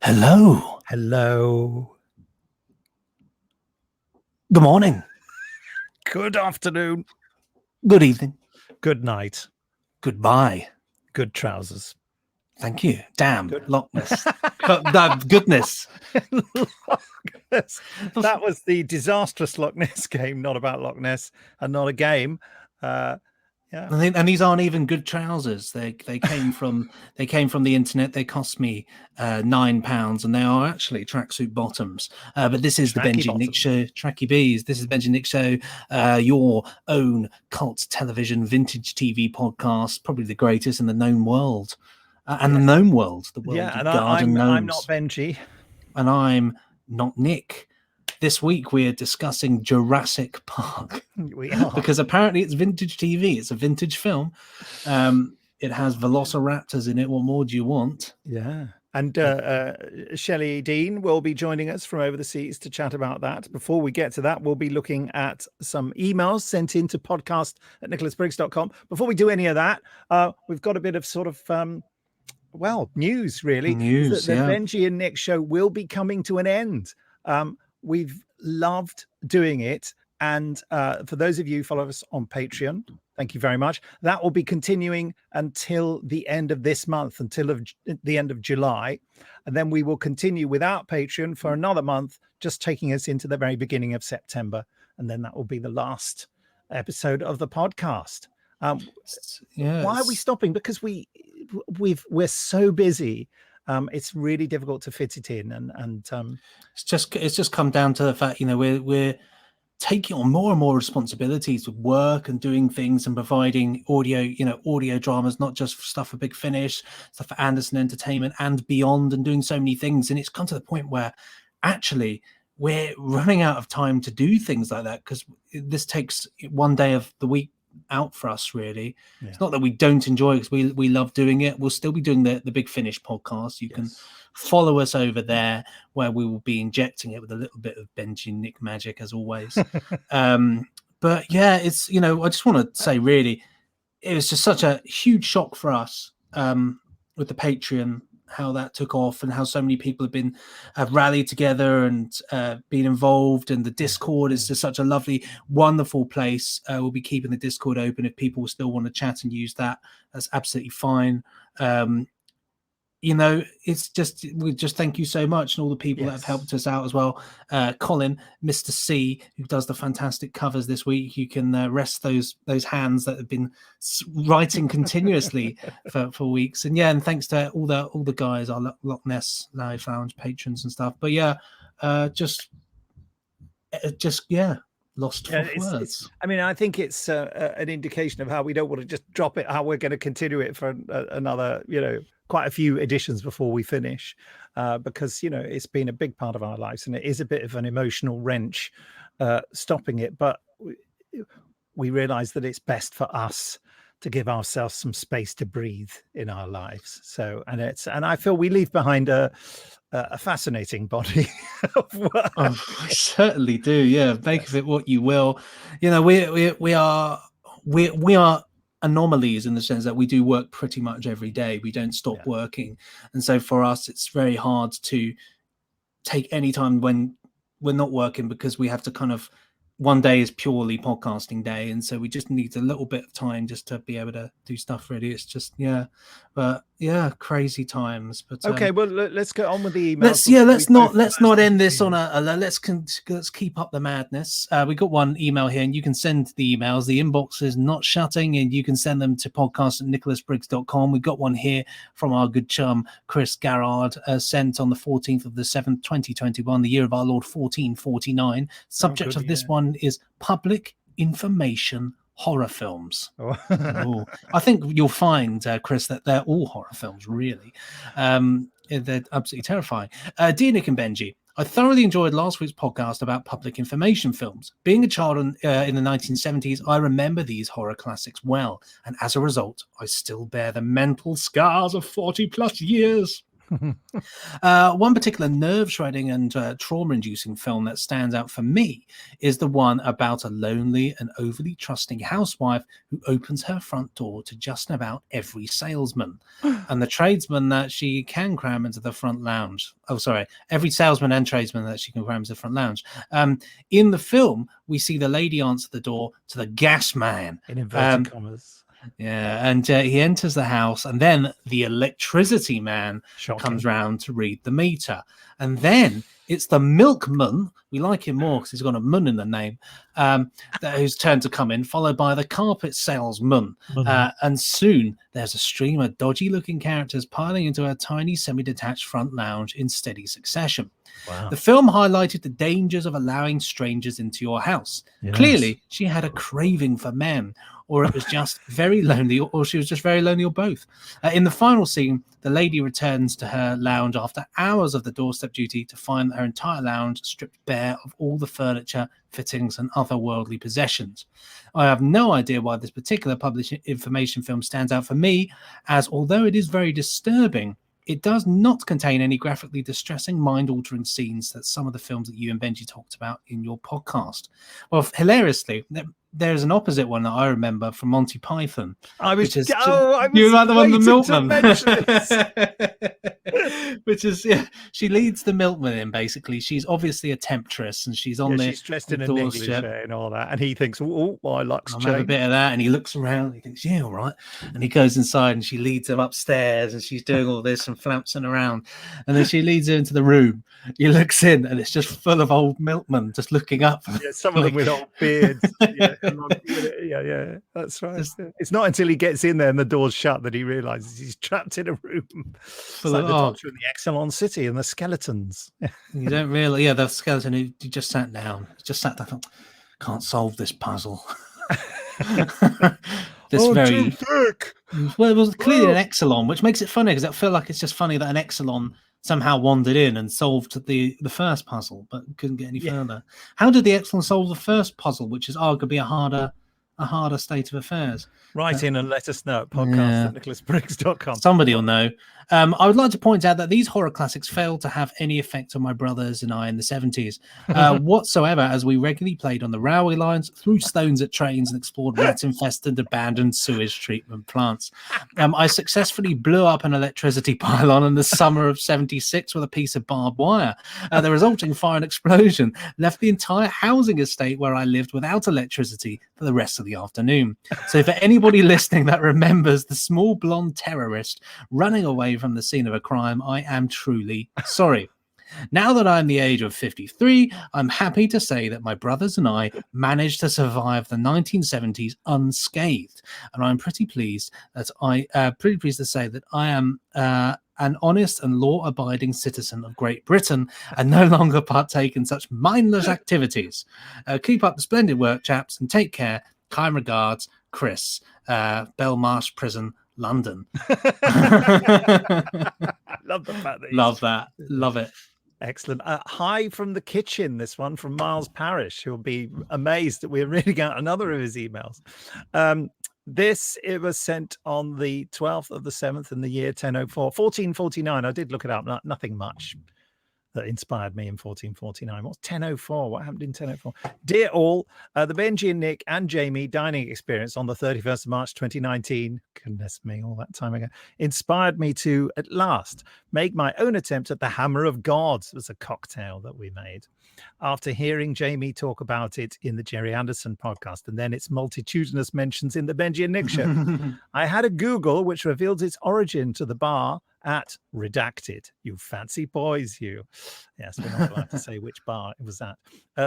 Hello. Hello. Good morning. Good afternoon. Good evening. Good night. Goodbye. Good trousers. Thank you. Damn, Good. Loch Ness. Goodness. That was the disastrous Loch Ness game, not about Loch Ness and not a game. Yeah. And these aren't even good trousers. They came from the internet. They cost me £9, and they are actually tracksuit bottoms. But this is the Benji Nick Show, Tracky Bees. This is Benji Nick Show, your own cult television vintage TV podcast, probably the greatest in the known world, and the known world, the world of garden gnomes. I'm not Benji, and I'm not Nick. This week we're discussing Jurassic Park. We are. Because apparently it's vintage TV. It's a vintage film. It has velociraptors in it. What more do you want? Yeah. And Shelley Dean will be joining us from over the seas to chat about that. Before we get to that, we'll be looking at some emails sent in to podcast@nicholasbriggs.com. Before we do any of that, we've got a bit of sort of, news, really. News, the Benji and Nick show will be coming to an end. We've loved doing it. And for those of you who follow us on Patreon, thank you very much. That will be continuing until the end of this month, until the end of July. And then we will continue without Patreon for another month, just taking us into the very beginning of September. And then that will be the last episode of the podcast. Why are we stopping? Because we're so busy. It's really difficult to fit it in. And it's just come down to the fact, we're taking on more and more responsibilities with work and doing things and providing audio dramas, not just stuff for Big Finish, stuff for Anderson Entertainment and beyond, and doing so many things. And it's come to the point where actually we're running out of time to do things like that, because this takes one day of the week out for us, really. Yeah. It's not that we don't enjoy it, because we love doing it. We'll still be doing the Big Finish podcast. You can follow us over there, where we will be injecting it with a little bit of Benji Nick magic, as always. But yeah, it's, I just want to say, really, it was just such a huge shock for us with the Patreon, how that took off, and how so many people have rallied together and been involved. And the Discord is just such a lovely, wonderful place. We'll be keeping the Discord open if people still want to chat and use that. That's absolutely fine. It's just, we just thank you so much, and all the people that have helped us out as well. Colin, Mr. C, who does the fantastic covers this week. You can rest those hands that have been writing continuously for weeks. And and thanks to all the guys, our Loch Ness Live Lounge patrons and stuff. But lost for words. I think it's an indication of how we don't want to just drop it, how we're going to continue it for another, quite a few editions before we finish, because, it's been a big part of our lives, and it is a bit of an emotional wrench stopping it. But we realize that it's best for us to give ourselves some space to breathe in our lives. So, and I feel we leave behind a fascinating body of work. Oh, we certainly do. Yeah, make of it what you will. We are anomalies in the sense that we do work pretty much every day. We don't stop working, and so for us, it's very hard to take any time when we're not working, because we have to kind of, one day is purely podcasting day, and so we just need a little bit of time just to be able to do stuff. Really, it's just crazy times. But okay, well, let's get on with the emails. Let's not end this on a let's keep up the madness. We got one email here, and you can send the emails. The inbox is not shutting, and you can send them to podcast@nicholasbriggs.com. We got one here from our good chum Chris Garrard, sent on the 14th of the 7th, 2021, the year of our Lord 1449. Subject of this one is public information horror films. I think you'll find, Chris, that they're all horror films, really. They're absolutely terrifying. Dear Nick and Benji, I thoroughly enjoyed last week's podcast about public information films. Being a child in the 1970s, I remember these horror classics well, and as a result, I still bear the mental scars of 40 plus years. One particular nerve-shredding and trauma-inducing film that stands out for me is the one about a lonely and overly trusting housewife who opens her front door to just about every salesman and the tradesman that she can cram into the front lounge. Oh, sorry, every salesman and tradesman that she can cram into the front lounge. In the film, we see the lady answer the door to the gas man. In inverted commas. Yeah, and he enters the house, and then the electricity man comes round to read the meter. And then it's the milkman. We like him more because he's got a mun in the name, whose turn to come in, followed by the carpet salesman. And soon there's a stream of dodgy-looking characters piling into a tiny semi-detached front lounge in steady succession. Wow. The film highlighted the dangers of allowing strangers into your house. Yes. Clearly, she had a craving for men, or it was just very lonely, or she was just very lonely, or both. In the final scene, the lady returns to her lounge after hours of the doorstep duty to find her entire lounge stripped bare of all the furniture, fittings, and other worldly possessions. I have no idea why this particular published information film stands out for me, as although it is very disturbing, it does not contain any graphically distressing, mind-altering scenes that some of the films that you and Benji talked about in your podcast. Well, hilariously, there's an opposite one that I remember from Monty Python. You were the one, the milkman. Which is, she leads the milkman in, basically. She's obviously a temptress, and she's on she's dressed in a negligee and all that. And he thinks, oh, my luck's changed. I'll have a bit of that. And he looks around, and he thinks, yeah, all right. And he goes inside, and she leads him upstairs, and she's doing all this and flouncing around. And then she leads him into the room. He looks in, and it's just full of old milkmen just looking up. Yeah, some of them with old beards. Yeah, that's right. It's not until he gets in there and the door's shut that he realizes he's trapped in a room. It's like the Doctor in the Exelon City and the skeletons. You don't really, the skeleton who just sat down. Just sat there, thought, can't solve this puzzle. Too thick. Well, it was clearly an Exelon, which makes it funny because I feel like it's just funny that an Exelon somehow wandered in and solved the first puzzle, but couldn't get any further. How did the Exelon solve the first puzzle, which is arguably a harder state of affairs? Write in and let us know at podcast@nicholasbriggs.com. Somebody will know. I would like to point out that these horror classics failed to have any effect on my brothers and I in the 70s whatsoever, as we regularly played on the railway lines, threw stones at trains, and explored rat-infested abandoned sewage treatment plants. I successfully blew up an electricity pylon in the summer of 76 with a piece of barbed wire. The resulting fire and explosion left the entire housing estate where I lived without electricity for the rest of the afternoon. So for anybody listening that remembers the small blonde terrorist running away from the scene of a crime, I am truly sorry. Now that I'm the age of 53, I'm happy to say that my brothers and I managed to survive the 1970s unscathed, and I'm pretty pleased to say that I am an honest and law-abiding citizen of Great Britain and no longer partake in such mindless activities. Keep up the splendid work, chaps, and take care. Kind regards, Chris, Belmarsh Prison, London. Love the fact that love it. Excellent. Hi from the kitchen, this one from Miles Parrish, who'll be amazed that we're reading out another of his emails. It was sent on the 12th of the 7th in the year 1449. I did look it up, nothing much that inspired me in 1449. What's 1004? What happened in 1004? Dear all, the Benji and Nick and Jamie dining experience on the 31st of March 2019, goodness me, all that time ago, inspired me to, at last, make my own attempt at the Hammer of Gods. It was a cocktail that we made. After hearing Jamie talk about it in the Jerry Anderson podcast, and then its multitudinous mentions in the Benji and Nick show, I had a Google which revealed its origin to the bar at Redacted. You fancy boys, you. Yes, we're not allowed to say which bar it was at.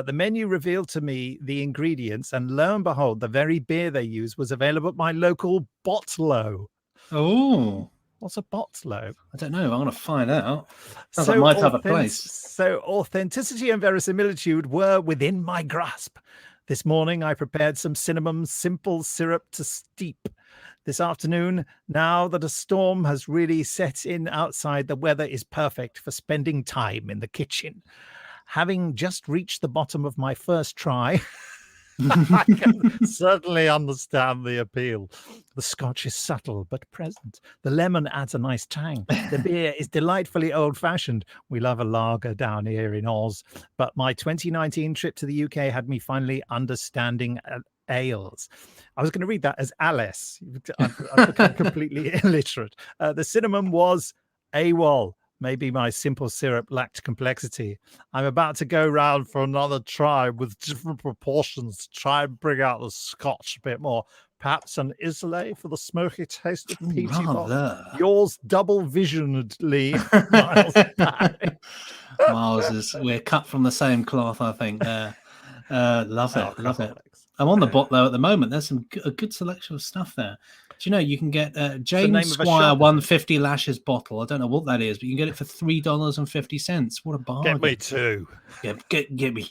The menu revealed to me the ingredients, and lo and behold, the very beer they used was available at my local Botlow. Oh. What's a Botlow? I don't know. I'm going to find out. Sounds like my type of place. So authenticity and verisimilitude were within my grasp. This morning, I prepared some cinnamon simple syrup to steep. This afternoon, now that a storm has really set in outside, the weather is perfect for spending time in the kitchen. Having just reached the bottom of my first try, I can certainly understand the appeal. The Scotch is subtle but present. The lemon adds a nice tang. The beer is delightfully old-fashioned. We love a lager down here in Oz, but my 2019 trip to the UK had me finally understanding ales. I was going to read that as Alice. I've become completely illiterate. The cinnamon was AWOL. Maybe my simple syrup lacked complexity. I'm about to go round for another try with different proportions to try and bring out the Scotch a bit more. Perhaps an Islay for the smoky taste of peaty bottom. Yours double visionedly, Miles Barry. Miles, we're cut from the same cloth, I think. Love it, love it. I'm on the bot though at the moment. There's a good selection of stuff there. Do you know you can get James Squire 150 lashes bottle? I don't know what that is, but you can get it for $3.50. What a bargain! Get me two. Give me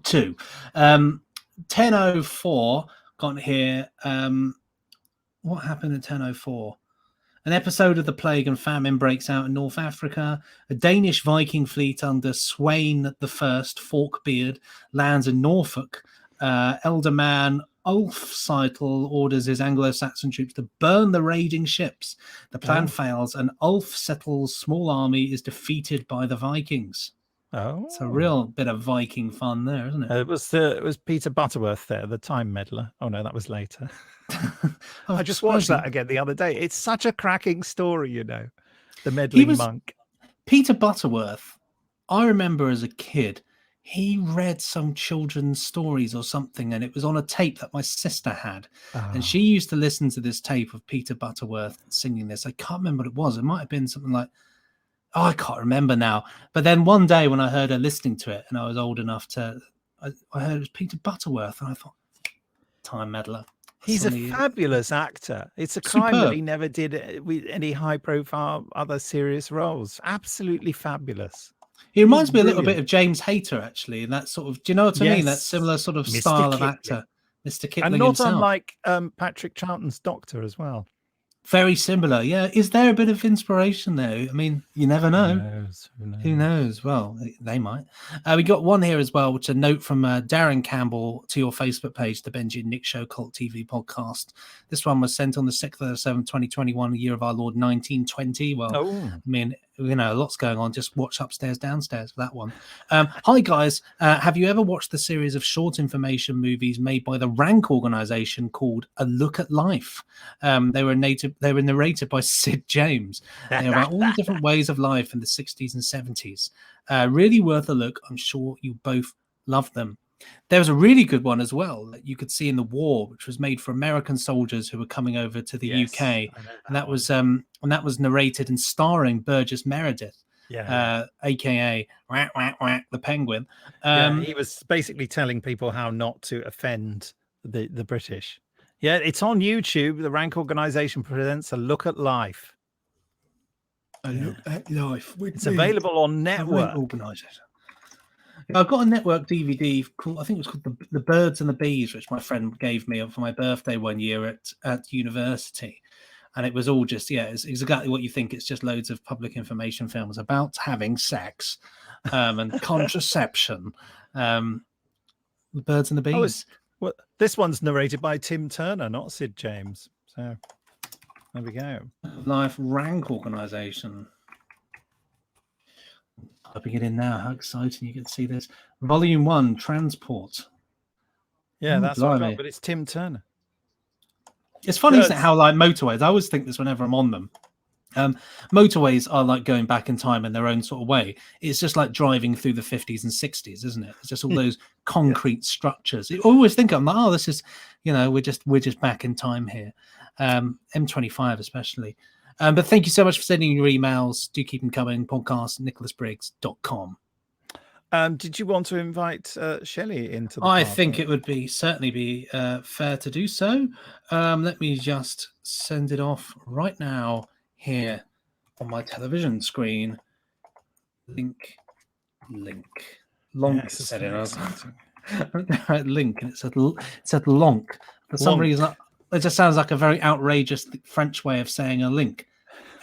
two. 10:04 got here. What happened in 10:04? An episode of the plague and famine breaks out in North Africa. A Danish Viking fleet under Sweyn I, Forkbeard, lands in Norfolk. Elder man Ulfcytel orders his Anglo-Saxon troops to burn the raiding ships. The plan fails, and Ulf Settle's small army is defeated by the Vikings. Oh, it's a real bit of Viking fun there, isn't it? It was Peter Butterworth there, the time meddler. Oh no, that was later. I just watched that again the other day. It's such a cracking story, you know. The meddling monk. Peter Butterworth, I remember as a kid, he read some children's stories or something, and it was on a tape that my sister had. And she used to listen to this tape of Peter Butterworth singing this. I can't remember what it was. It might have been something like, I can't remember now. But then one day when I heard her listening to it, and I was old enough to, I heard it was Peter Butterworth, and I thought, time meddler. He's a fabulous actor. It's a crime that he never did any high-profile other serious roles. Absolutely fabulous. He reminds me a little bit of James Hayter, actually, and that sort of, do you know what I mean? That similar sort of Mr. style of actor, Mr. Kipling and not himself. Unlike Patrick Troughton's Doctor as well. Very similar, yeah. Is there a bit of inspiration there? I mean, you never know. Who knows? Well, they might. We got one here as well, which is a note from Darren Campbell to your Facebook page, the Benji and Nick Show Cult TV podcast. This one was sent on the 6th of the 7th, 2021, the year of our Lord 1920. Well, I mean, you know, lots going on. Just watch Upstairs, Downstairs for that one. Hi, guys. Have you ever watched the series of short information movies made by the Rank organization called A Look at Life? They were narrated by Sid James. They're about all the different ways of life in the 60s and 70s. Really worth a look. I'm sure you both love them. There was a really good one as well that you could see in the war, which was made for American soldiers who were coming over to the UK, and that was narrated and starring Burgess Meredith, aka the Penguin. He was basically telling people how not to offend the British. Yeah, it's on YouTube. The Rank organization presents A Look at Life. A Look at Life. It's available on network. Organization. I've got a network DVD called, I think it was called the Birds and the Bees, which my friend gave me for my birthday one year at university. And it was all just, it's exactly what you think. It's just loads of public information films about having sex and contraception. The Birds and the Bees. Well, this one's narrated by Tim Turner, not Sid James. So there we go. Life Rank organization. Typing it in now. How exciting you get to see this. Volume 1, Transport. Yeah, that's what I got, but it's Tim Turner. It's funny, isn't it, how like motorways, I always think this whenever I'm on them. Motorways are like going back in time in their own sort of way. It's just like driving through the 50s and 60s, isn't it? It's just all those concrete structures. You always think, I'm like, oh, this is, you know, we're just back in time here. M25 especially. But thank you so much for sending your emails. Do keep them coming. Podcast nicholasbriggs.com. Did you want to invite Shelley into the I think it would certainly be fair to do so. Let me just send it off right now here on my television screen. Link. Lonk said it. Link, and it said lonk. For some reason, it just sounds like a very outrageous French way of saying a link.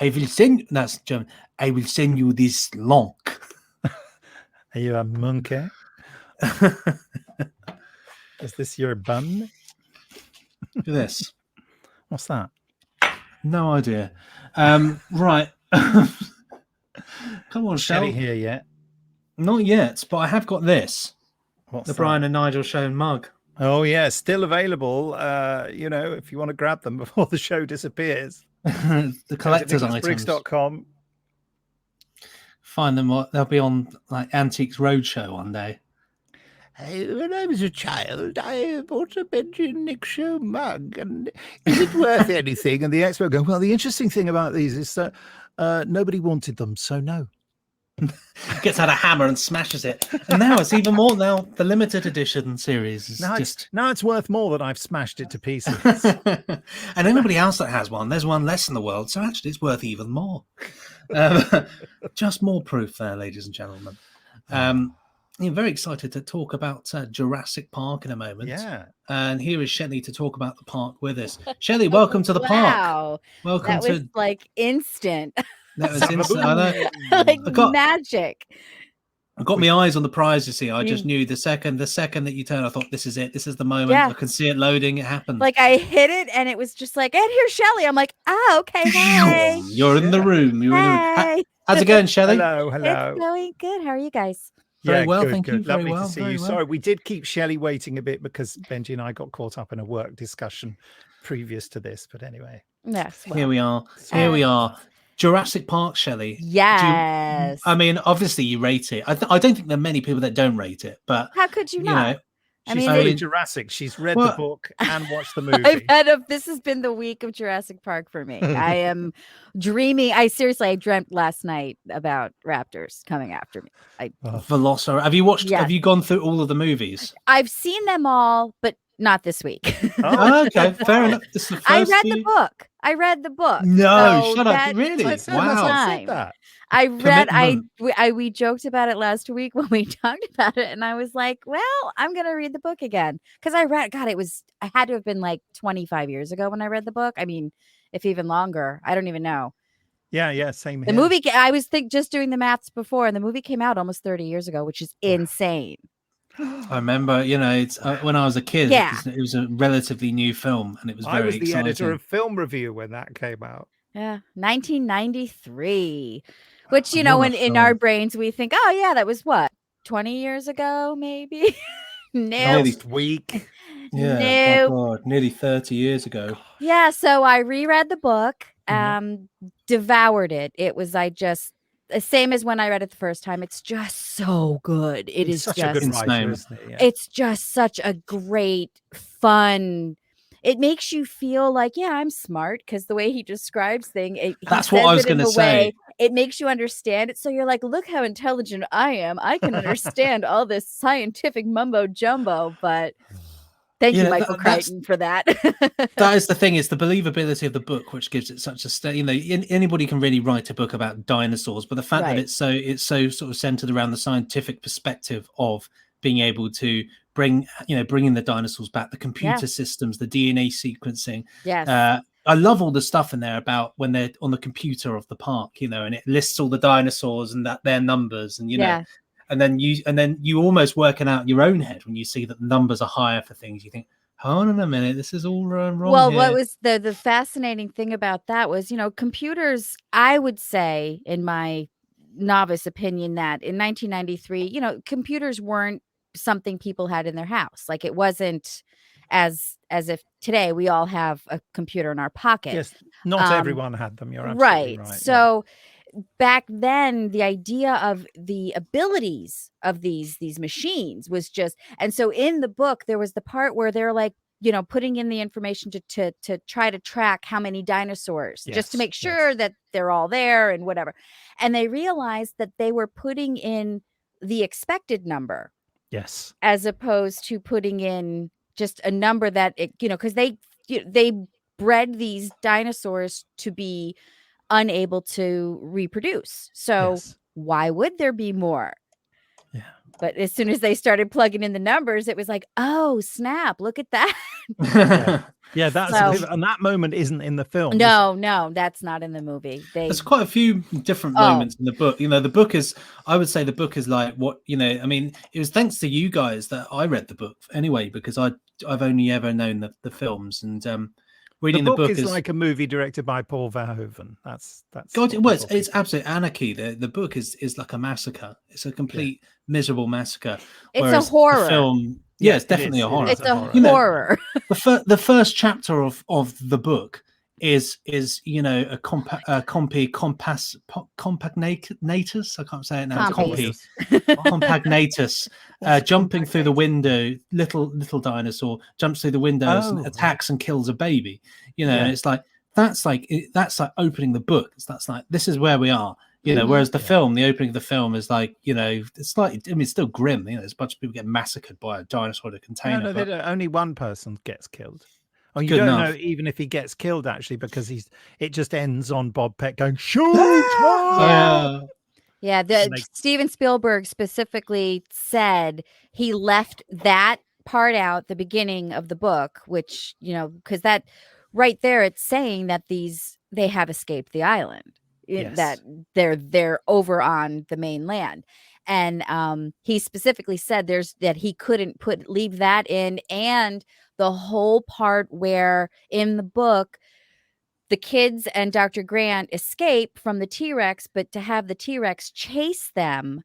That's German. I will send you this lonk. Are you a monkey? Is this your bun? Look at this. What's that? No idea. Right. Come on, Shelley Shell. here yet? Not yet, but I have got this. What's The that? Brian and Nigel Show mug. Oh yeah, still available. If you want to grab them before the show disappears. The collector's items. NicholasBriggs.com. Find them. They'll be on like Antiques Roadshow one day. When I was a child, I bought a Benji and Nick Show mug, and is it worth anything? And the expert go, well, the interesting thing about these is that nobody wanted them, so no. Gets out a hammer and smashes it. And now it's even more. Now the limited edition series is now it's worth more that I've smashed it to pieces. And anybody else that has one, there's one less in the world, so actually it's worth even more. Just more proof there, ladies and gentlemen. I'm very excited to talk about Jurassic Park in a moment. Yeah. And here is Shelley to talk about the park with us. Shelley, welcome to the park. Welcome that was like instant. That was instant. I know. Like magic. I got my eyes on the prize, you see. I just knew the second that you turned, I thought, this is it. This is the moment. Yeah. I can see it loading. It happened. Like I hit it and it was just like, and here's Shelley. I'm like, okay, hey. You're in the room. You're in the room. How's it going, Shelley? Hello. It's going good. How are you guys? Very well, good, thank you. Very Lovely well, to see very you. well. Sorry, we did keep Shelley waiting a bit because Benji and I got caught up in a work discussion previous to this. But anyway. Yes. Here we are. Here we are. Jurassic Park, Shelley. Yes. I mean, obviously you rate it. I don't think there are many people that don't rate it, but how could you not? She's read Jurassic. She's read the book and watched the movie. This has been the week of Jurassic Park for me. I am dreaming. I dreamt last night about raptors coming after me. Velociraptor. Have you watched? Yes. Have you gone through all of the movies? I've seen them all, but not this week. Oh, okay, fair enough. This is the first I read the book. No, so shut up! Really? Wow. I read. We joked about it last week when we talked about it, and I was like, "Well, I'm gonna read the book again," because I read. God, I had to have been like 25 years ago when I read the book. I mean, if even longer. I don't even know. Yeah, same here. The movie. I was just doing the maths before, and the movie came out almost 30 years ago, which is insane. I remember, it's when I was a kid. Yeah. It was a relatively new film, and it was very exciting. I was the editor of Film Review when that came out. Yeah, 1993. Which in our brains we think, oh yeah, that was what 20 years ago, maybe. Next week. Yeah, my God, nearly 30 years ago. Yeah, so I reread the book, devoured it. It was the same as when I read it the first time. It's just so good. He's such a good writer, isn't he? Yeah. It's just such a great, fun. It makes you feel like, yeah, I'm smart, because the way he describes things. That's what I was going to say. It makes you understand it. So you're like, look how intelligent I am. I can understand all this scientific mumbo jumbo, but. Thank you, Michael Crichton, for that. That is the thing, is the believability of the book, which gives it such a anybody can really write a book about dinosaurs, but the fact that it's so sort of centered around the scientific perspective of being able to bringing the dinosaurs back, the computer systems, the DNA sequencing. Yes. I love all the stuff in there about when they're on the computer of the park, and it lists all the dinosaurs and their numbers, and And then you almost work it out in your own head when you see that the numbers are higher for things. You think, hold on a minute, this is all wrong. Well, here. What was the fascinating thing about that was, computers, I would say, in my novice opinion, that in 1993, computers weren't something people had in their house. Like, it wasn't as if today we all have a computer in our pocket. Yes, not everyone had them. You're absolutely right. So. Back then, the idea of the abilities of these machines was just, and so in the book there was the part where they're like, putting in the information to try to track how many dinosaurs, just to make sure that they're all there and whatever. And they realized that they were putting in the expected number, as opposed to putting in just a number that because they bred these dinosaurs to be unable to reproduce. So why would there be more? But as soon as they started plugging in the numbers, it was like, oh snap! Look at that. Yeah, that's So- and that moment isn't in the film. is it? No, that's not in the movie. There's quite a few different moments in the book. You know, the book is, I would say the book is like what, you know, I mean, it was thanks to you guys that I read the book anyway, because I've only ever known the films, and reading The the book book is like a movie directed by Paul Verhoeven. That's God, what well, the book it's is. absolute anarchy. The book is like a massacre. It's a complete miserable massacre. It's a whereas horror. The film, Yeah, it's it definitely is, a it horror. is It's a horror. You know, horror. the first chapter of the book is you know a compagnatus. I can't say it now. Compies. Compagnatus What's jumping through the compagnatus? window. Little dinosaur jumps through the windows and Oh. attacks and kills a baby. You know, Yeah. and it's like that's like opening the book. That's like this is where we are. You know, Mhm. whereas the film, the opening of the film is like, you know, it's slightly, I mean, it's still grim. You know, there's a bunch of people getting massacred by a dinosaur in a container. No, but only one person gets killed. Oh, you Good don't enough. know even if he gets killed actually, because it just ends on Bob Peck going shoot. Yeah, Snake. Steven Spielberg specifically said he left that part out the beginning of the book, which, you know, because that right there, it's saying that they have escaped the island, Yes. that they're over on the mainland. And he specifically said that he couldn't leave that in, and the whole part where in the book the kids and Dr. Grant escape from the T-Rex, but to have the T-Rex chase them,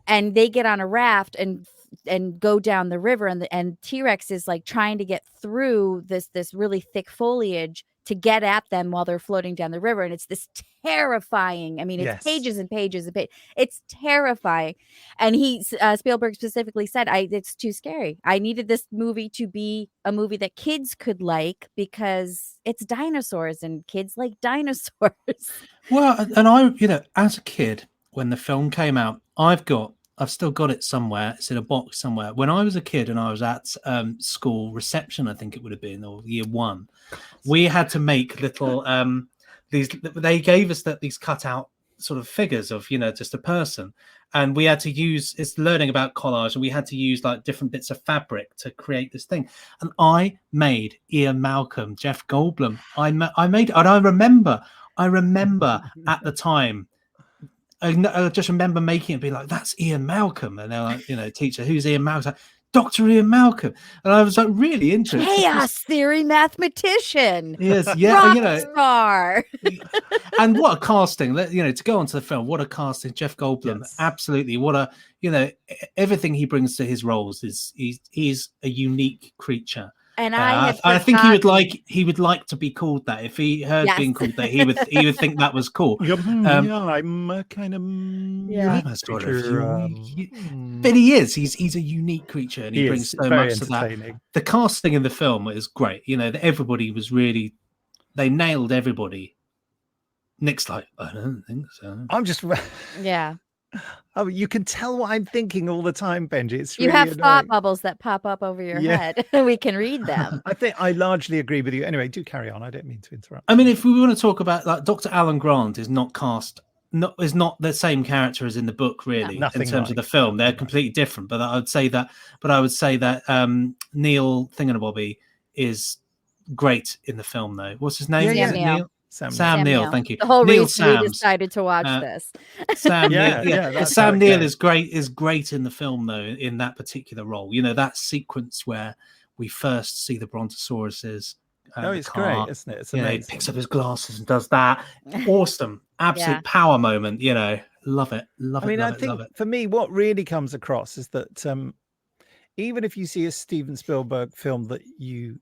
and they get on a raft and go down the river, and T-Rex is like trying to get through this really thick foliage to get at them while they're floating down the river, and it's this terrifying. I mean, it's Yes. pages and pages and pages. It's terrifying, and Spielberg specifically said, "It's too scary. I needed this movie to be a movie that kids could like because it's dinosaurs and kids like dinosaurs." Well, and I, you know, as a kid, when the film came out, I've still got it somewhere. It's in a box somewhere. When I was a kid and I was at school reception, I think it would have been, or year one, we had to make little they gave us these cutout sort of figures of, you know, just a person, and we had to use, it's learning about collage, and we had to use like different bits of fabric to create this thing. And I made Ian Malcolm, Jeff Goldblum. I made, and I remember at the time, I just remember making it, be like, that's Ian Malcolm. And they're like, you know, teacher, who's Ian Malcolm? Like, Dr. Ian Malcolm. And I was like really interested. Chaos theory mathematician. Yes, yeah, Rock you know, star. and what a casting, you know, to go onto the film, what a casting. Jeff Goldblum, Yes. absolutely. What a, you know, everything he brings to his roles is he's a unique creature. And I think he would like to be called that. If he heard being called that, he would think that was cool. Yeah, I'm a kind of Yeah. Sort of creature, unique. But he is. He's a unique creature, and he brings so very much to that. entertaining. The casting in the film is great. You know, everybody was really, they nailed everybody. Nick's like, I don't think so. I'm just Yeah. oh, you can tell what I'm thinking all the time, Benji. It's You really have thought annoying. bubbles that pop up over your Yeah. head. We can read them. I think I largely agree with you. Anyway, do carry on. I don't mean to interrupt. I mean, if we want to talk about, like, Dr. Alan Grant is not is not the same character as in the book, really, in Nothing terms of like, the film. They're nothing like. completely different. But I would say that Neil Thingamabobby is great in the film, though. What's his name? Yeah, Is it yeah. Neil? Sam Sam Neill. Neill, thank you. The whole Neil reason we Sams. decided to watch this. Sam Yeah, Neill, yeah, that's Sam how it Neill goes. is great in the film, though, in that particular role. You know, that sequence where we first see the Brontosauruses. Oh, the it's car, great, isn't it? It's you know, he amazing. picks up his glasses and does that. Awesome, absolute Yeah. power moment. You know, love it. I mean, I think for me, what really comes across is that even if you see a Steven Spielberg film that you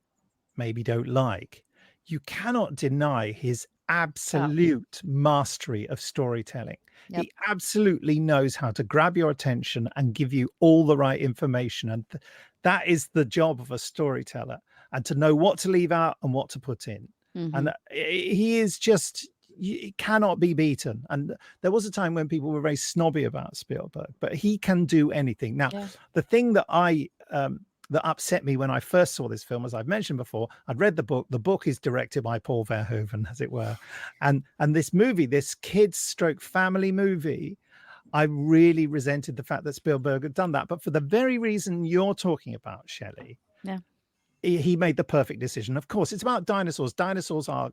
maybe don't like, you cannot deny his absolute mastery of storytelling. Yep. He absolutely knows how to grab your attention and give you all the right information. And that is the job of a storyteller, and to know what to leave out and what to put in. Mhm. And he is just, he cannot be beaten. And there was a time when people were very snobby about Spielberg, but he can do anything. Now, Yeah. the thing that that upset me when I first saw this film, as I've mentioned before, I'd read the book. The book is directed by Paul Verhoeven, as it were. And this movie, this kids stroke family movie, I really resented the fact that Spielberg had done that. But for the very reason you're talking about, Shelley, Yeah. he made the perfect decision. Of course, it's about dinosaurs. Dinosaurs are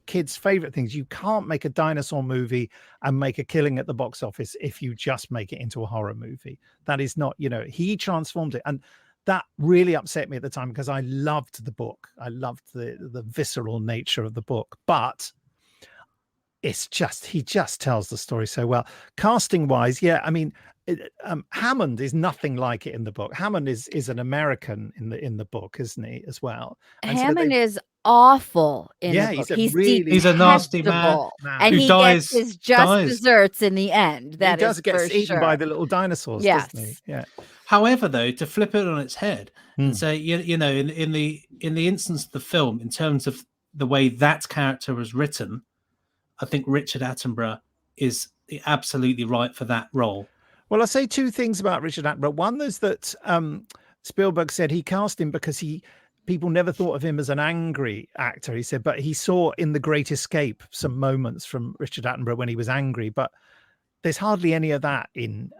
kids' favorite things. You can't make a dinosaur movie and make a killing at the box office if you just make it into a horror movie. That is not, he transformed it. And that really upset me at the time because I loved the book. I loved the visceral nature of the book. But it's just, he just tells the story so well. Casting wise, yeah, I mean, Hammond is nothing like it in the book. Hammond is an American in the book, isn't he, as well? And Hammond is awful in Yeah, the book. he's a nasty detestable, man and who he dies- gets his just dies. desserts in the end. That he does is get for eaten sure. by the little dinosaurs, doesn't he? Yes. Yeah. However, though, to flip it on its head and say, you know, in the instance of the film, in terms of the way that character was written, I think Richard Attenborough is absolutely right for that role. Well, I'll say two things about Richard Attenborough. One is that Spielberg said he cast him because people never thought of him as an angry actor. He said, but he saw in The Great Escape some moments from Richard Attenborough when he was angry, but there's hardly any of that in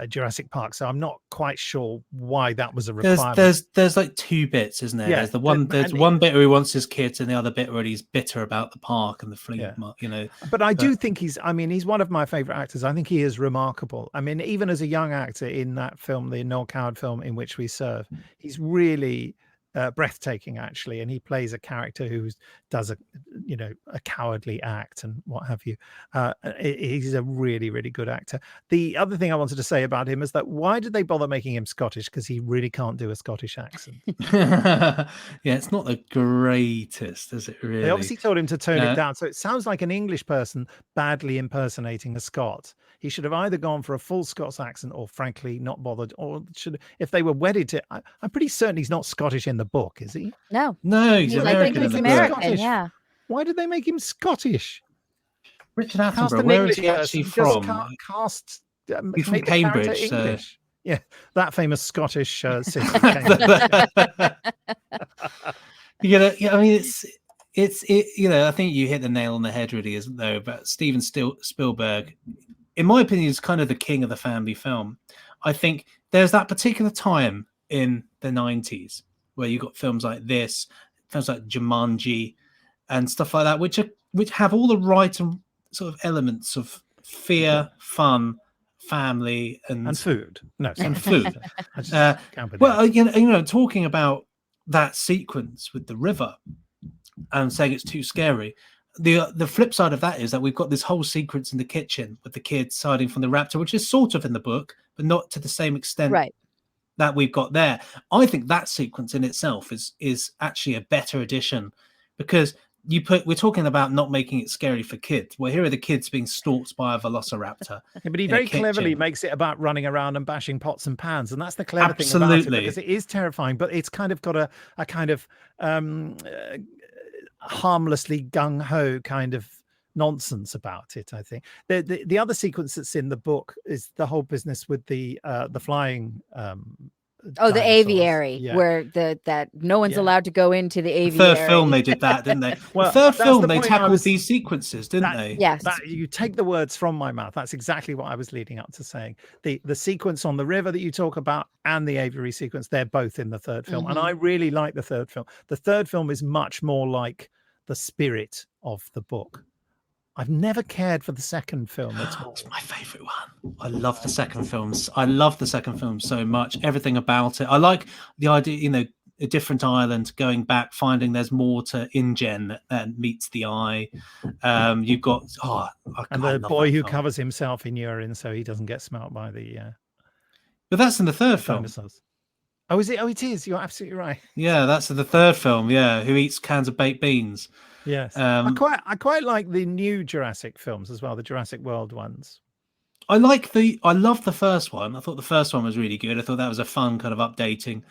Jurassic Park. So I'm not quite sure why that was a requirement. There's like two bits, isn't there? Yeah, there's one bit where he wants his kids, and the other bit where he's bitter about the park and the flea market, you know. But I do think he's one of my favorite actors. I think he is remarkable. I mean, even as a young actor in that film, the Noel Coward film In Which We Serve, he's really breathtaking, actually. And he plays a character who does a cowardly act and what have you. He's a really, really good actor. The other thing I wanted to say about him is that why did they bother making him Scottish? Because he really can't do a Scottish accent. Yeah, it's not the greatest, is it really? They obviously told him to tone it down. So it sounds like an English person badly impersonating a Scot. He should have either gone for a full Scots accent or frankly not bothered, or if they were wedded to, I'm pretty certain he's not Scottish in the book, is he? No, he's American. He's American. Yeah. Why did they make him Scottish? Richard Attenborough, where is he actually from? He's from Cambridge. So... Yeah, that famous Scottish city. I mean, it's I think you hit the nail on the head, really, isn't there? But Steven Spielberg, in my opinion, is kind of the king of the family film. I think there's that particular time in the 90s where you got films like this, films like Jumanji and stuff like that, which have all the right and sort of elements of fear, fun, family, and food. No, and food. Talking about that sequence with the river and saying it's too scary. The flip side of that is that we've got this whole sequence in the kitchen with the kids hiding from the raptor, which is sort of in the book, but not to the same extent that we've got there. I think that sequence in itself is actually a better addition, because we're talking about not making it scary for kids. Well, here are the kids being stalked by a velociraptor. Yeah, but he very cleverly makes it about running around and bashing pots and pans, and that's the clever thing about it, because it is terrifying, but it's kind of got a kind of harmlessly gung-ho kind of nonsense about it. I think the other sequence that's in the book is the whole business with the flying the aviary, where that no one's allowed to go into the aviary. The third film they did that, didn't they? Well, the third film they tackled these sequences, didn't they? Yes. You take the words from my mouth. That's exactly what I was leading up to saying. The sequence on the river that you talk about and the aviary sequence, they're both in the third film. And I really like the third film. The third film is much more like the spirit of the book. I've never cared for the second film at all. It's my favorite one. I love the second films. I love the second film so much. Everything about it. I like the idea, a different island, going back, finding there's more to InGen that meets the eye. You've got and the boy who covers himself in urine so he doesn't get smelt by the. But that's in the third film. Dinosaurs. Oh, is it? Oh, it is. You're absolutely right. Yeah, that's in the third film. Yeah, who eats cans of baked beans. Yes, I quite like the new Jurassic films as well, the Jurassic World ones. I love the first one. I thought the first one was really good. I thought that was a fun kind of updating.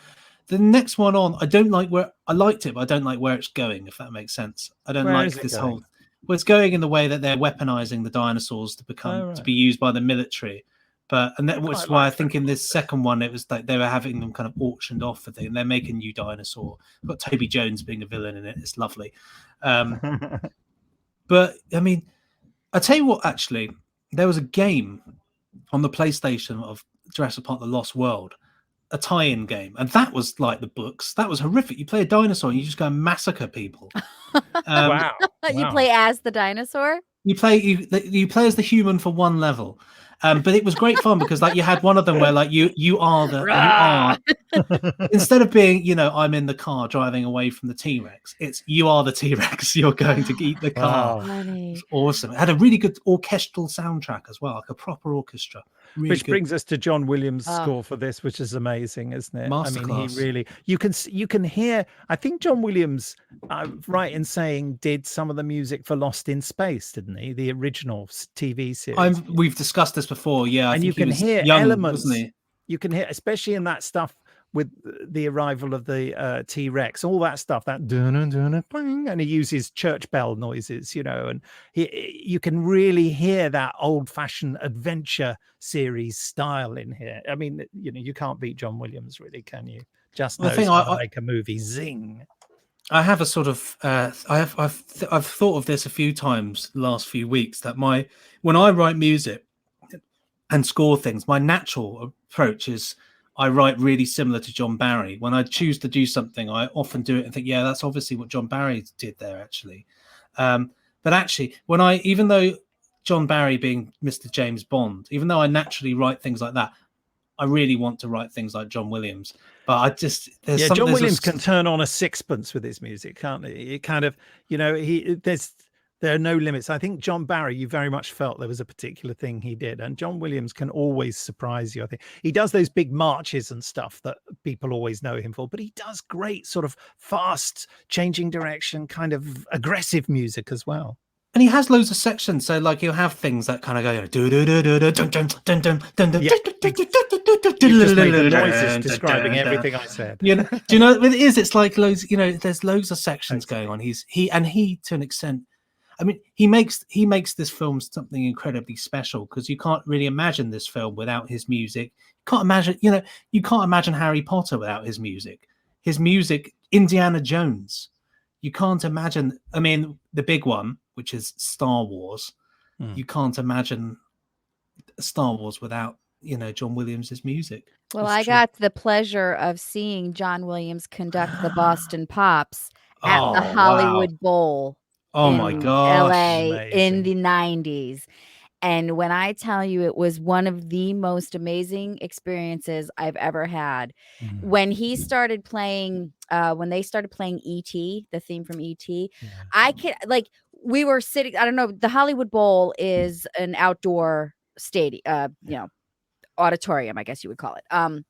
The next one on, I liked it, but I don't like where it's going, if that makes sense. I don't like this whole. Well, it's going in the way that they're weaponizing the dinosaurs to be used by the military. And that was why I think in this second one, it was like they were having them kind of auctioned off for things. They're making a new dinosaur. We've got Toby Jones being a villain in it. It's lovely. But I mean, I tell you what, actually, there was a game on the PlayStation of Jurassic Park: The Lost World, a tie-in game, and that was like the books. That was horrific. You play a dinosaur and you just go and massacre people. Wow. You play as the dinosaur? You play as the human for one level. But it was great fun because like you had one of them where like you are instead of being, you know, I'm in the car driving away from the T-Rex, it's you are the T-Rex, you're going to eat the car. It's awesome. It had a really good orchestral soundtrack as well, like a proper orchestra. Really which good. brings us to John Williams' score for this, which is amazing, isn't it? I mean, he really, you can hear, I think John Williams, right in saying, did some of the music for Lost in Space, didn't he? The original TV series. We've discussed this before, yeah. And you can hear young, elements, wasn't he? you can hear, especially in that stuff with the arrival of the T-Rex, all that stuff, that and he uses church bell noises, you know, and you can really hear that old-fashioned adventure series style in here. I mean, you know, you can't beat John Williams, really, can you? Just knows how to make a movie zing. I have a sort of I've thought of this a few times the last few weeks, that when I write music and score things, my natural approach is I write really similar to John Barry. When I choose to do something, I often do it and think, yeah, that's obviously what John Barry did there, actually. But actually, even though John Barry being Mr. James Bond, even though I naturally write things like that, I really want to write things like John Williams. But John Williams can turn on a sixpence with his music, can't he? It kind of, you know, there are no limits. I think John Barry, you very much felt there was a particular thing he did. And John Williams can always surprise you. I think he does those big marches and stuff that people always know him for, but he does great sort of fast, changing direction, kind of aggressive music as well. And he has loads of sections. So like you'll have things that kind of go, do do do do do dun dun dun dun dun dun. You just made the noises describing everything I said. You know, do you know what it is? It's like loads, you know, there's loads of sections going on. He to an extent, I mean, he makes this film something incredibly special, because you can't really imagine this film without his music. You can't imagine Harry Potter without his music. His music, Indiana Jones. You can't imagine, I mean, the big one, which is Star Wars. You can't imagine Star Wars without, you know, John Williams' music. Well, I got the pleasure of seeing John Williams conduct the Boston Pops at the Hollywood Bowl. Oh my gosh. LA in the 90s. And when I tell you, it was one of the most amazing experiences I've ever had. When he started playing, when they started playing E.T., the theme from E.T., I can, like, we were sitting, I don't know, the Hollywood Bowl is an outdoor stadium, you know, auditorium, I guess you would call it. And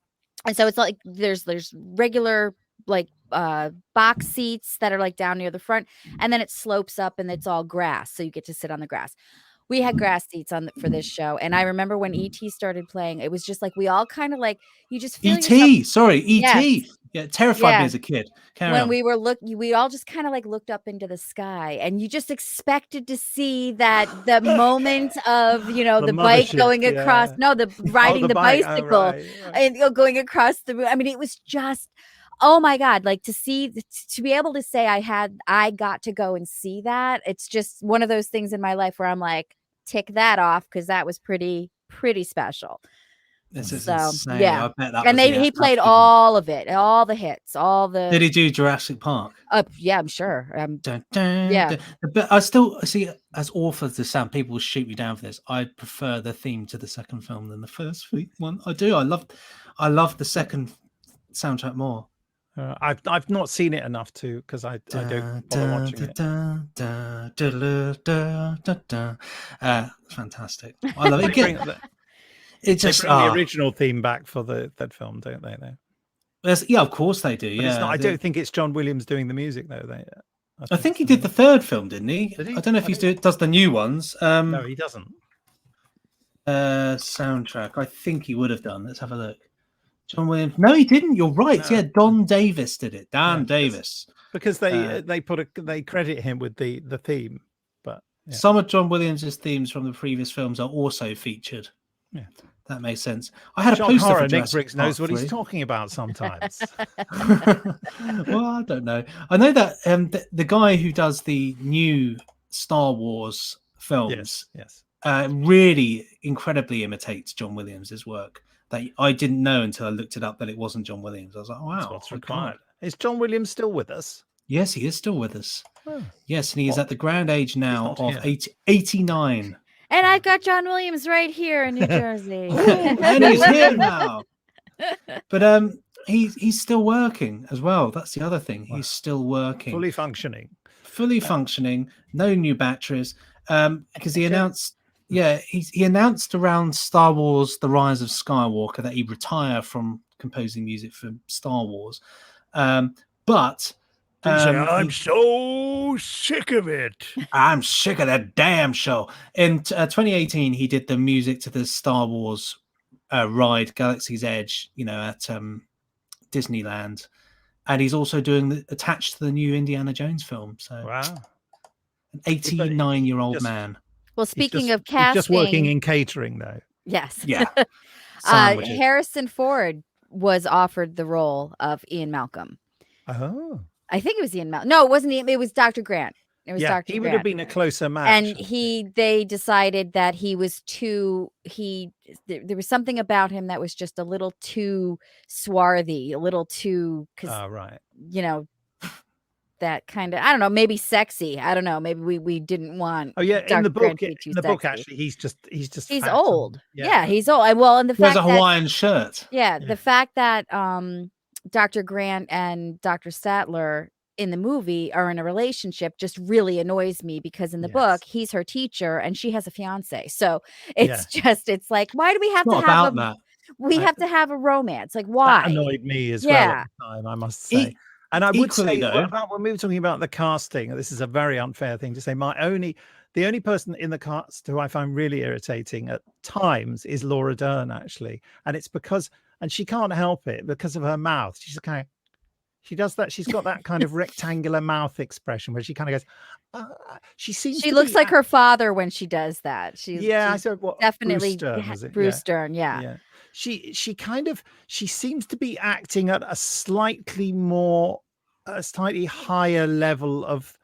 so it's like there's regular like box seats that are like down near the front, and then it slopes up and it's all grass, so you get to sit on the grass. We had grass seats for this show, and I remember when E.T. started playing, it was just like we all kind of like, you just feel E.T. Sorry, E.T. Yes. Yeah, it terrified me as a kid. We were we all just kind of like looked up into the sky, and you just expected to see that the moment of, you know, the bike going across, riding the bicycle and going across the, I mean, it was just, oh my God, like to be able to say I got to go and see that. It's just one of those things in my life where I'm like, tick that off, because that was pretty special. This is insane. Yeah. I bet that and he played all of it, all the hits, all the. Did he do Jurassic Park? Yeah, I'm sure. Yeah. But I still see, as awful as this sound, people will shoot me down for this. I prefer the theme to the second film than the first one. I do. I love the second soundtrack more. I've not seen it enough to, because I don't bother watching it. Fantastic. I love it. It's just the original theme back for that film, don't they? Yeah, of course they do. But yeah, I don't think it's John Williams doing the music though. I think he did the third film, didn't he? Did he? I don't know if he does the new ones. No, he doesn't. Soundtrack. I think he would have done. Let's have a look. John Williams. No, he didn't. You're right. No. Yeah, Don Davis did it. Dan Davis. Because they credit him with the theme, but some of John Williams' themes from the previous films are also featured. Yeah, that makes sense. I had a poster for Nick Briggs knows what he's talking about sometimes. Well, I don't know. I know that the guy who does the new Star Wars films, yes, really incredibly imitates John Williams's work. That I didn't know until I looked it up that it wasn't John Williams. I was like, wow, That's what's my required. God. Is John Williams still with us? Yes, he is still with us. Oh, Yes, and he is what? at the grand age now not of here. 89. And I've got John Williams right here in New Jersey. And he's here now. But he's still working as well. That's the other thing. He's still working. Fully functioning. Fully functioning. No new batteries. Because he announced, he announced around Star Wars: The Rise of Skywalker that he'd retire from composing music for Star Wars. But I'm so sick of it. I'm sick of that damn show. In 2018, he did the music to the Star Wars ride Galaxy's Edge, at Disneyland, and he's also doing attached to the new Indiana Jones film. So wow, an 89-year-old man. Well, speaking of he's casting, just working in catering though. Yes, Yeah. Harrison Ford was offered the role of Ian Malcolm. Oh, I think it was Ian Malcolm. No, it wasn't Ian. It was Dr. Grant. It was Dr. He Grant. would have been a closer match. And they decided that he was there was something about him that was just a little too swarthy, a little too, right. That kind of, I don't know, maybe sexy. I don't know. Maybe we didn't want. Oh yeah, Dr. in the book, Grant to be too sexy. actually, he's he's fat old. And, yeah, he's old. Well, and the He has fact a Hawaiian shirt. Yeah, the fact that Dr. Grant and Dr. Sattler in the movie are in a relationship just really annoys me, because in the book he's her teacher and she has a fiance. So it's like, why do we have to have have to have a romance? Like, why? That annoyed me as well at the time, I must say. And I would say, when we were talking about the casting, this is a very unfair thing to say. The only person in the cast who I find really irritating at times is Laura Dern, actually. And it's because, and she can't help it because of her mouth. She's kind of, she does that. She's got that kind of rectangular mouth expression where she kind of goes, she looks like her father when she does that. She's definitely Bruce Dern. Yeah. She seems to be acting at a slightly higher level of,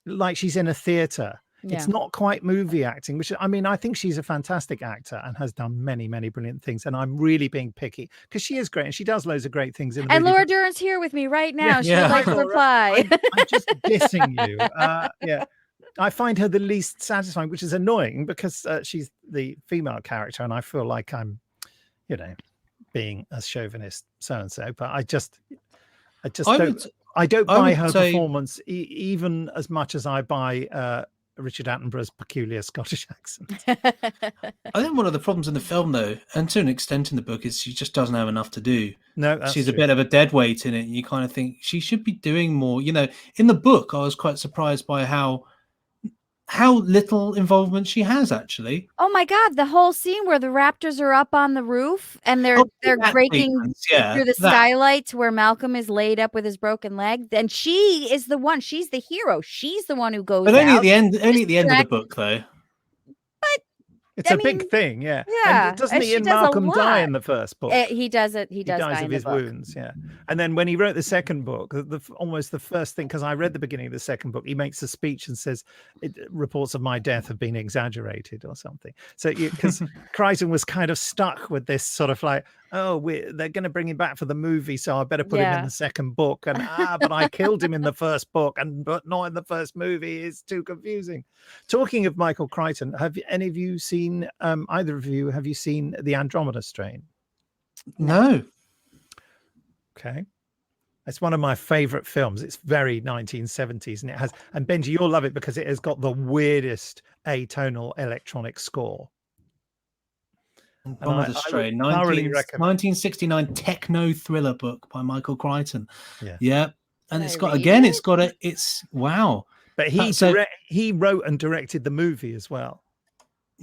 like she's in a theater. Yeah. It's not quite movie acting, which, I mean, I think she's a fantastic actor and has done many, many brilliant things. And I'm really being picky because she is great and she does loads of great things in the movie. Laura Dern's here with me right now. She would like to reply. I'm just dissing you. I find her the least satisfying, which is annoying because she's the female character and I feel like I'm, being a chauvinist so-and-so, but I don't buy her performance even as much as I buy Richard Attenborough's peculiar Scottish accent. I think one of the problems in the film, though, and to an extent in the book, is she just doesn't have enough to do. No, that's she's true. A bit of a dead weight in it. And you kind of think she should be doing more. In the book, I was quite surprised by how little involvement she has, actually. Oh my God, the whole scene where the raptors are up on the roof and they're breaking through the skylight to where Malcolm is laid up with his broken leg. And she is the one, she's the hero. She's the one who goes But only at the end of the book, though. It's a big thing, yeah. And doesn't Ian Malcolm die in the first book? He does it. He dies of his wounds, yeah. And then when he wrote the second book, almost the first thing, because I read the beginning of the second book, he makes a speech and says, reports of my death have been exaggerated or something. So because Crichton was kind of stuck with this sort of like, they're going to bring him back for the movie, so I better put him in the second book. And but I killed him in the first book, but not in the first movie. It's too confusing. Talking of Michael Crichton, have any of you seen? Either of you, have you seen The Andromeda Strain? No. Okay. It's one of my favorite films. It's very 1970s, and Benji, you'll love it because it has got the weirdest atonal electronic score. Andromeda Strain, 1969 techno thriller book by Michael Crichton. Yeah. And it's wow. But he wrote and directed the movie as well.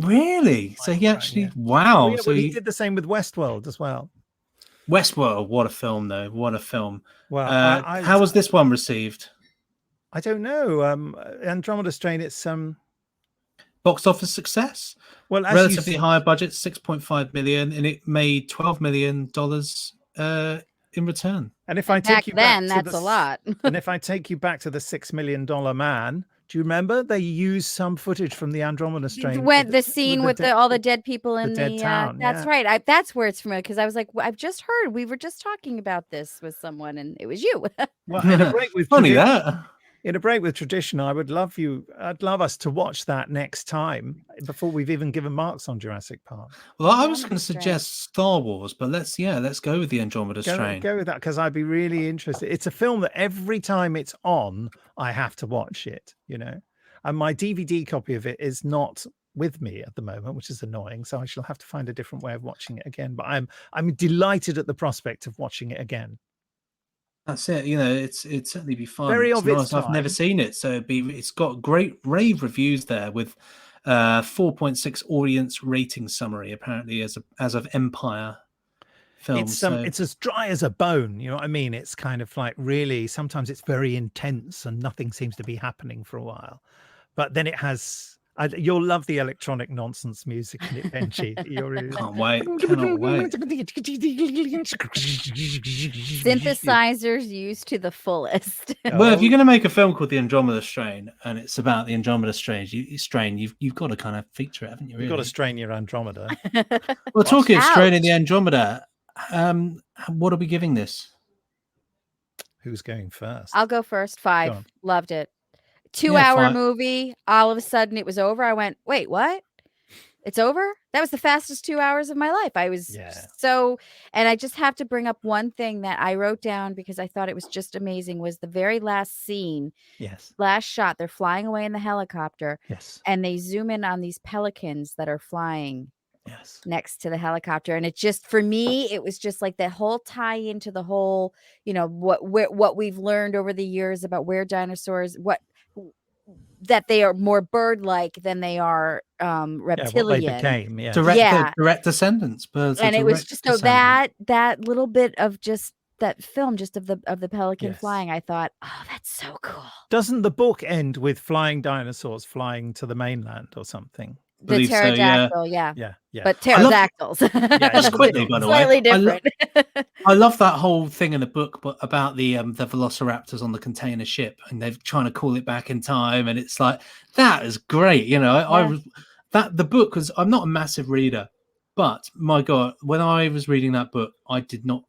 Really? So he actually, wow. So he did the same with Westworld as well. Westworld, what a film, though. What a film. Well, how was this one received? I don't know. Andromeda Strain, it's box office success. Well, relatively higher budget, 6.5 million, and it made $12 million in return. And if I take you back that's a lot. And if I take you back to the $6 million man, Do you remember they used some footage from the Andromeda strain? When the scene with all the dead people in dead town, that's yeah. right. That's where it's familiar, because I was like, I've just heard, we were just talking about this with someone, and it was you. Well, in a break with Funny tradition, that. in a break with tradition, I'd love us to watch that next time before we've even given marks on Jurassic Park. Well, I was Andromeda going to Strain. suggest Star Wars, but let's go with the Andromeda Strain. Go with that, because I'd be really interested. It's a film that every time it's on, I have to watch it, you know. And my DVD copy of it is not with me at the moment, which is annoying. So I shall have to find a different way of watching it again. But I'm delighted at the prospect of watching it again. That's it. You know, it'd certainly be fun. Very It's of its nice. I've never time. seen it, so it's got great rave reviews there with 4.6 audience rating summary apparently as of Empire Films. It's as dry as a bone, you know what I mean? It's kind of like, really, sometimes it's very intense and nothing seems to be happening for a while. But then it has, you'll love the electronic nonsense music in it, Benji. Can't wait. Cannot wait. Synthesizers used to the fullest. Well, if you're going to make a film called The Andromeda Strain and it's about the Andromeda Strain, you've got to kind of feature it, haven't you? Really? You've got to strain your Andromeda. Well, talking of straining the Andromeda, what are we giving this? Who's going first? I'll go first. 5. Loved it. 2 Yeah, hour 5. movie. All of a sudden it was over. I went, wait, what? It's over? That was the fastest 2 hours of my life. I was so, and I just have to bring up one thing that I wrote down because I thought it was just amazing, was the very last scene. Yes. Last shot. They're flying away in the helicopter. Yes. And they zoom in on these pelicans that are flying next to the helicopter. And it just, for me, it was just like the whole tie into the whole, you know, what we've learned over the years about where dinosaurs, that they are more bird-like than they are reptilian. What they became, direct descendants, birds. And it was just so that little bit of just that film, just of the pelican flying. I thought, oh, that's so cool. Doesn't the book end with flying dinosaurs flying to the mainland or something? The pterodactyl, yeah. But pterodactyls. Just quickly, by the way, slightly different. I love that whole thing in the book, but about the velociraptors on the container ship, and they're trying to call it back in time, and it's like, that is great. You know, I was the book was. I'm not a massive reader, but my God, when I was reading that book, I did not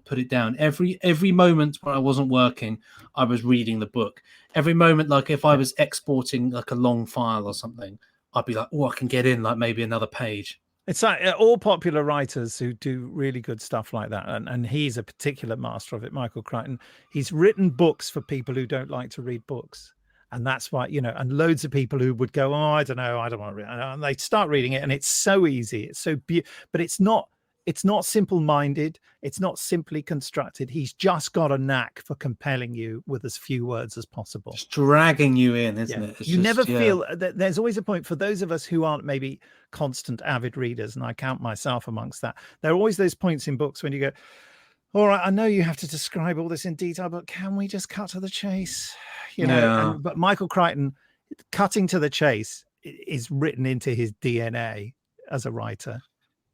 put it down. Every moment when I wasn't working, I was reading the book. Every moment, like if I was exporting like a long file or something, I'd be like, oh, I can get in like maybe another page. It's like all popular writers who do really good stuff like that. And he's a particular master of it, Michael Crichton. He's written books for people who don't like to read books. And that's why, you know, and loads of people who would go, oh, I don't know, I don't want to read it. And they start reading it and it's so easy. It's so but it's not simple-minded. It's not simply constructed. He's just got a knack for compelling you with as few words as possible. Just dragging you in, isn't it? You never feel that. There's always a point for those of us who aren't maybe constant avid readers, and I count myself amongst that. There are always those points in books when you go, all right, I know you have to describe all this in detail, but can we just cut to the chase? You know, but Michael Crichton, cutting to the chase is written into his DNA as a writer.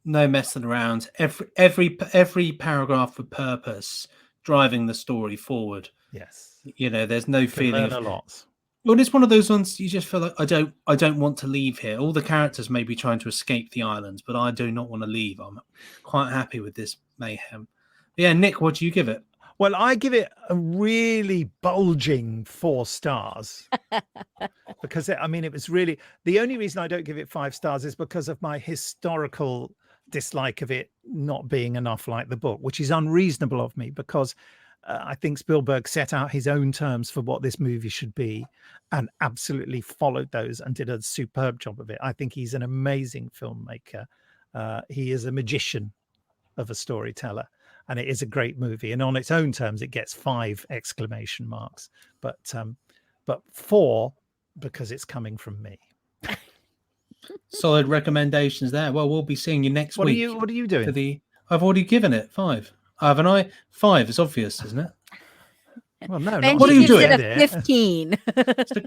No messing around. Every paragraph with purpose, driving the story forward. Yes. You know, there's no feeling of a lot. Well, it's one of those ones you just feel like I don't want to leave here. All the characters may be trying to escape the islands, but I do not want to leave. I'm quite happy with this mayhem. But yeah, Nick, what do you give it? Well, I give it a really bulging 4 stars because it was really, the only reason I don't give it 5 stars is because of my historical dislike of it not being enough like the book, which is unreasonable of me because I think Spielberg set out his own terms for what this movie should be and absolutely followed those and did a superb job of it. I think he's an amazing filmmaker. He is a magician of a storyteller. And it is a great movie, and on its own terms, it gets 5 exclamation marks, but 4 because it's coming from me. Solid recommendations there. Well, we'll be seeing you next week. What are you doing? I've already given it 5, haven't I? 5 is obvious, isn't it? Well, no. Benji What are you gives doing? It a 15.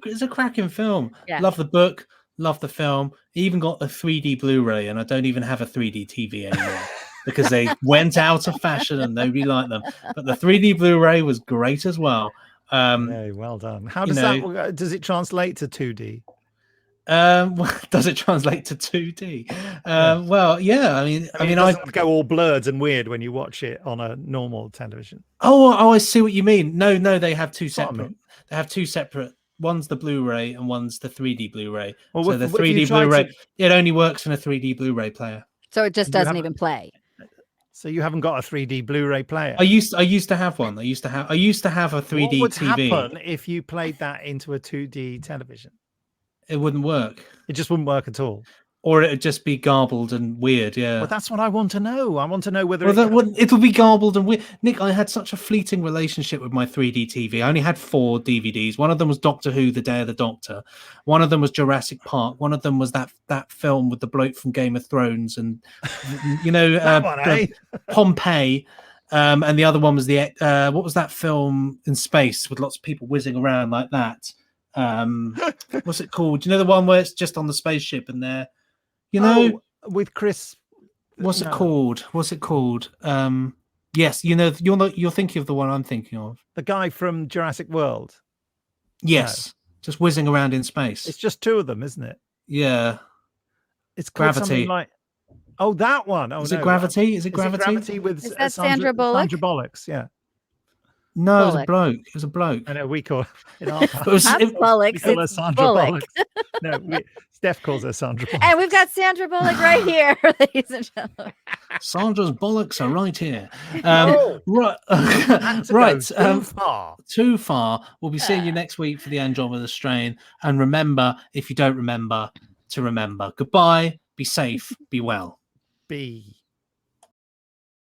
It's a cracking film. Yeah. Love the book. Love the film. Even got a 3D Blu-ray, and I don't even have a 3D TV anymore. Because they went out of fashion and nobody liked them. But the 3D Blu-ray was great as well. Yeah, well done. How does that does it translate to 2D? Does it translate to 2D? Well, yeah. I mean, it doesn't go all blurred and weird when you watch it on a normal television. Oh, I see what you mean. No, they have two separate. I mean. They have two separate. One's the Blu-ray and one's the 3D Blu-ray. Well, so the 3D Blu-ray, it only works in a 3D Blu-ray player. So it just doesn't even play. So you haven't got a 3D Blu-ray player? I used to have one. I used to have a 3D what would TV. happen if you played that into a 2D television? It wouldn't work. It just wouldn't work at all. Or it'd just be garbled and weird. Yeah. Well, that's what I want to know. I want to know whether it would be garbled and weird. Nick, I had such a fleeting relationship with my 3D TV. I only had 4 DVDs. One of them was Doctor Who: The Day of the Doctor. One of them was Jurassic Park. One of them was that film with the bloke from Game of Thrones, and Pompeii. And the other one was what was that film in space with lots of people whizzing around like that? What's it called? Do you know the one where it's just on the spaceship and they're, with Chris? What's it called? Yes, you're thinking of the one I'm thinking of. The guy from Jurassic World. Yes, just whizzing around in space. It's just 2 of them, isn't it? Yeah. It's called Gravity. Like, that one. Oh, is it Gravity? Is it Gravity? Gravity with Sandra Bullock? Sandra Bullock's, yeah. No, it was a bloke. I know we call it. Bullock. Sandra Bullock. No, Steph calls her Sandra Bullock. And we've got Sandra Bullock right here, ladies and gentlemen. Sandra's bollocks are right here. Right. Too far. We'll be seeing you next week for the Andromeda Strain. And remember, if you don't remember, to remember. Goodbye. Be safe. Be well. Be.